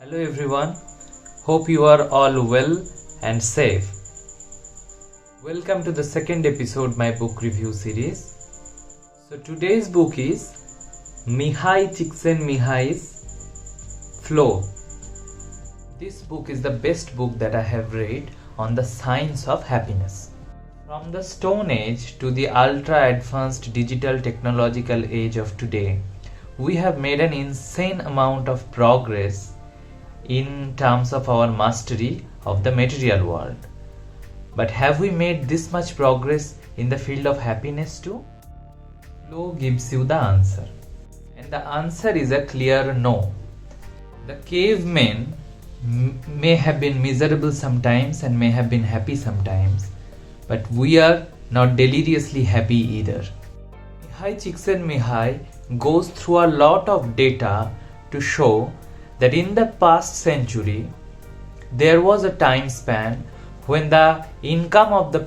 Hello everyone, hope you are all well and safe. Welcome to the second episode my book review series. So today's book is Mihaly Csikszentmihalyi's Flow. This book is the best book that I have read on the science of happiness. From the Stone Age to the ultra-advanced digital technological age of today, we have made an insane amount of progress in terms of our mastery of the material world. But have we made this much progress in the field of happiness too? Flow gives you the answer. And the answer is a clear no. The cavemen may have been miserable sometimes and may have been happy sometimes, but we are not deliriously happy either. Mihaly Csikszentmihalyi goes through a lot of data to show that in the past century there was a time span when the income of the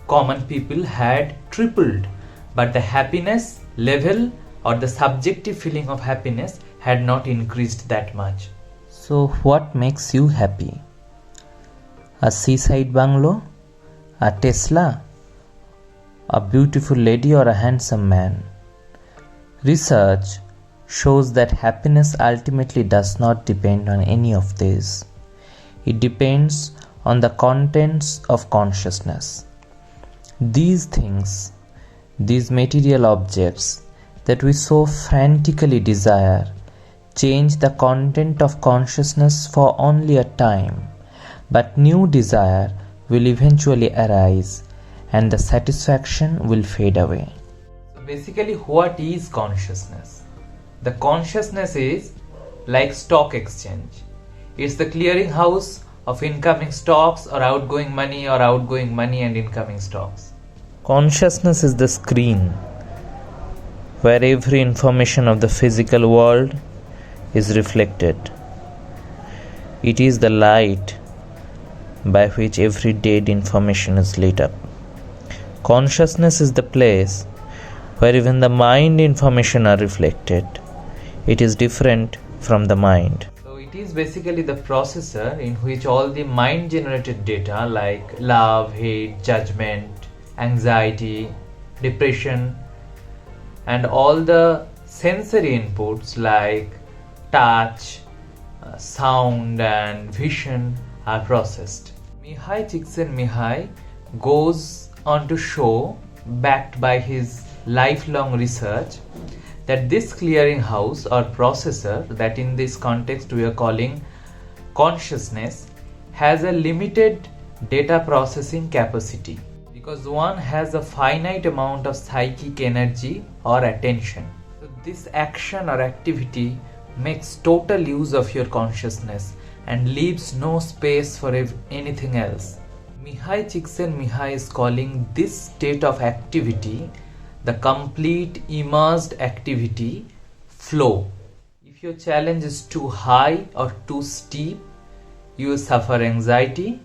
common people had tripled, but the happiness level or the subjective feeling of happiness had not increased that much. So what makes you happy? A seaside bungalow? A Tesla? A beautiful lady or a handsome man? Research shows that happiness ultimately does not depend on any of these. It depends on the contents of consciousness. These things, these material objects that we so frantically desire, change the content of consciousness for only a time, but new desire will eventually arise and the satisfaction will fade away. So basically, what is consciousness? The consciousness is like stock exchange. It's the clearinghouse of incoming stocks or outgoing money and incoming stocks. Consciousness is the screen where every information of the physical world is reflected. It is the light by which every dead information is lit up. Consciousness is the place where even the mind information are reflected. It is different from the mind. So it is basically the processor in which all the mind generated data like love, hate, judgment, anxiety, depression, and all the sensory inputs like touch, sound and vision are processed. Mihaly Csikszentmihalyi goes on to show, backed by his lifelong research, that this clearinghouse or processor, that in this context we are calling consciousness, has a limited data processing capacity because one has a finite amount of psychic energy or attention. So this action or activity makes total use of your consciousness and leaves no space for anything else. Mihaly Csikszentmihalyi is calling this state of activity, the complete immersed activity, flow. If your challenge is too high or too steep, you will suffer anxiety,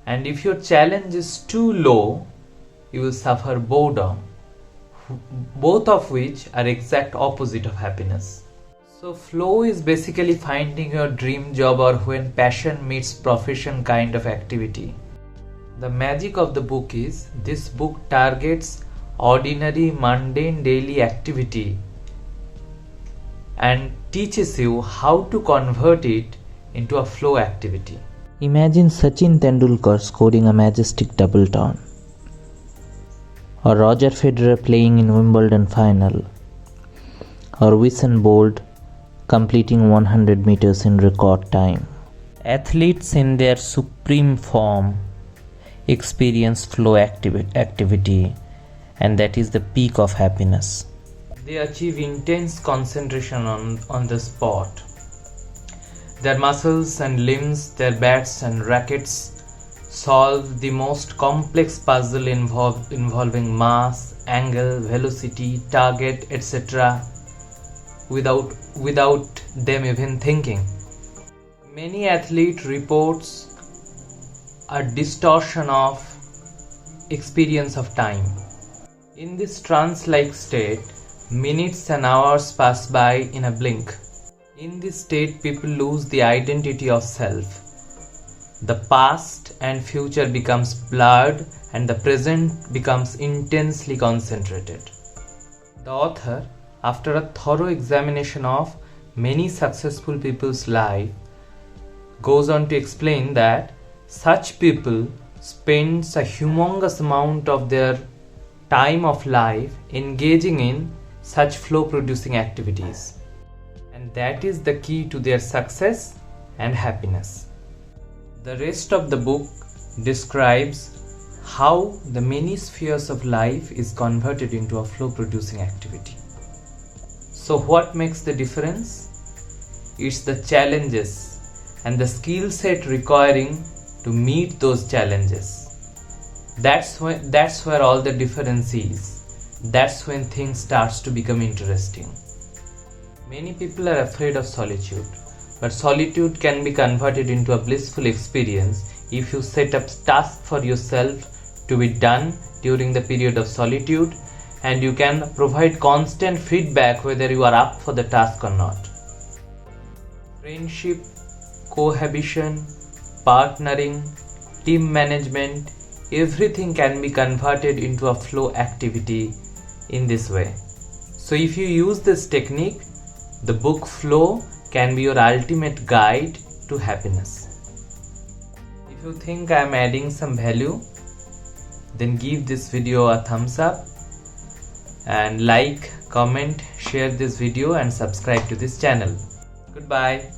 and if your challenge is too low, you will suffer boredom, both of which are exact opposite of happiness. So flow is basically finding your dream job or when passion meets profession kind of activity. The magic of the book is this book targets ordinary mundane daily activity and teaches you how to convert it into a flow activity. Imagine Sachin Tendulkar scoring a majestic double turn, or Roger Federer playing in Wimbledon final, or Usain Bolt completing 100 meters in record time. Athletes in their supreme form experience flow activity, and that is the peak of happiness. They achieve intense concentration on the sport. Their muscles and limbs, their bats and rackets solve the most complex puzzle involving mass, angle, velocity, target, etc. without them even thinking. Many athletes reports a distortion of experience of time. In this trance-like state, minutes and hours pass by in a blink. In this state, people lose the identity of self. The past and future becomes blurred and the present becomes intensely concentrated. The author, after a thorough examination of many successful people's life, goes on to explain that such people spends a humongous amount of their time of life engaging in such flow producing activities, and that is the key to their success and happiness. The rest of the book describes how the many spheres of life is converted into a flow producing activity. So what makes the difference? It's the challenges and the skill set requiring to meet those challenges. That's where all the difference is. That's when things starts to become interesting. Many people are afraid of solitude, but solitude can be converted into a blissful experience if you set up tasks for yourself to be done during the period of solitude, and you can provide constant feedback whether you are up for the task or not. Friendship, cohabitation, partnering, team management, everything can be converted into a flow activity in this way. So if you use this technique, the book Flow can be your ultimate guide to happiness. If you think I am adding some value, then give this video a thumbs up and like, comment, share this video and subscribe to this channel. Goodbye.